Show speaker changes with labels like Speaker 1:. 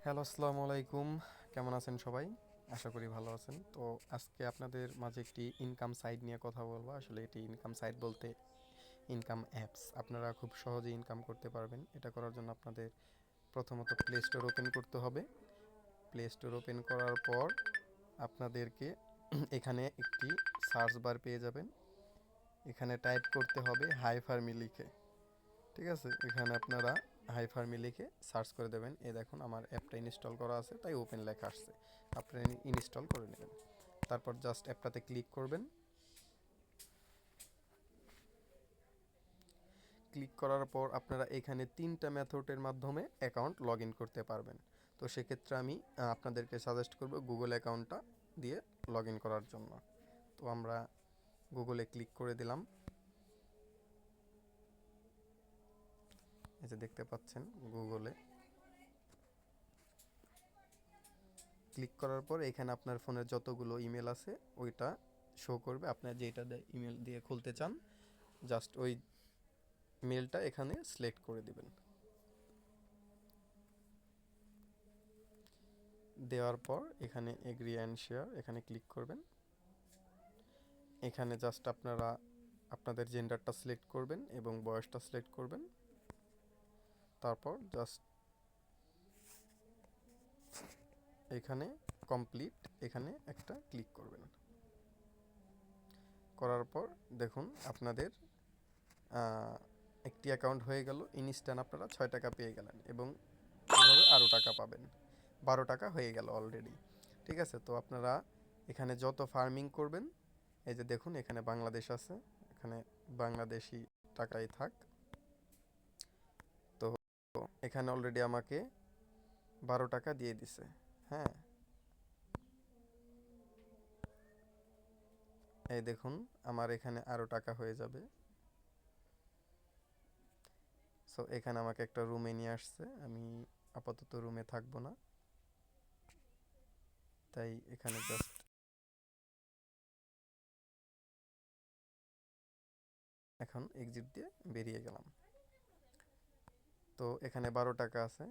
Speaker 1: Hello, আসসালামু আলাইকুম। কেমন আছেন সবাই? আশা করি ভালো আছেন। তো আজকে আপনাদের মাঝে একটি ইনকাম সাইট নিয়ে কথা বলবো। আসলে এটি ইনকাম সাইট বলতে ইনকাম অ্যাপস। আপনারা খুব সহজে ইনকাম করতে পারবেন। এটা করার জন্য আপনাদের প্রথমত প্লে স্টোর ওপেন করতে হবে। প্লে স্টোর ওপেন করার পর আপনাদেরকে এখানে একটি সার্চ বার পেয়ে যাবেন। এখানে টাইপ করতে হবে হাই ফার্মি লিখে। ঠিক আছে, এখানে আপনারা হাই ফার্মি লিখে সার্চ করে দেবেন। এই দেখুন আমার অ্যাপটা ইনস্টল করা আছে, তাই ওপেন লেখা আসছে। আপনি ইনস্টল করে নেবেন। তারপর জাস্ট অ্যাপটাতে ক্লিক করবেন। ক্লিক করার পর আপনারা এখানে 3টা মেথডের মাধ্যমে অ্যাকাউন্ট লগ ইন করতে পারবেন। তো সেক্ষেত্রে আমি আপনাদেরকে সাজেস্ট করব গুগল অ্যাকাউন্টটা দিয়ে লগ ইন করার জন্য। তো আমরা গুগলে ক্লিক করে দিলাম। এই যে দেখতে পাচ্ছেন গুগলে ক্লিক করার পর এখানে আপনার ফোনের যতগুলো ইমেল আছে ওইটা শো করবে। আপনার যেটা ইমেল দিয়ে খুলতে চান জাস্ট ওই মেলটা এখানে সিলেক্ট করে দিবেন। দেওয়ার পর এখানে এগ্রি অ্যান্ড শেয়ার এখানে ক্লিক করবেন। এখানে জাস্ট আপনারা আপনাদের জেন্ডারটা সিলেক্ট করবেন এবং বয়সটা সিলেক্ট করবেন। তারপর জাস্ট এখানে কমপ্লিট এখানে একটা ক্লিক করবেন। করার পর দেখুন আপনাদের একটি অ্যাকাউন্ট হয়ে গেল। ইনস্ট্যান্ট আপনারা 6 টাকা পেয়ে গেলেন এবং এভাবে আরও টাকা পাবেন। 12 টাকা হয়ে গেল অলরেডি। ঠিক আছে, তো আপনারা এখানে যত ফার্মিং করবেন, এই যে দেখুন এখানে বাংলাদেশ আছে, এখানে বাংলাদেশি টাকাই থাক। তো এখানে অলরেডি আমাকে 12 টাকা দিয়ে দিছে। হ্যাঁ, এই দেখুন আমার এখানে আরও টাকা হয়ে যাবে। সো এখানে আমাকে একটা রুমে নিয়ে আসছে, আমি আপাতত রুমে থাকবো না, তাই এখানে জাস্ট এখন এক্সিট দিয়ে বেরিয়ে গেলাম। তো এখানে 12 টাকা আছে।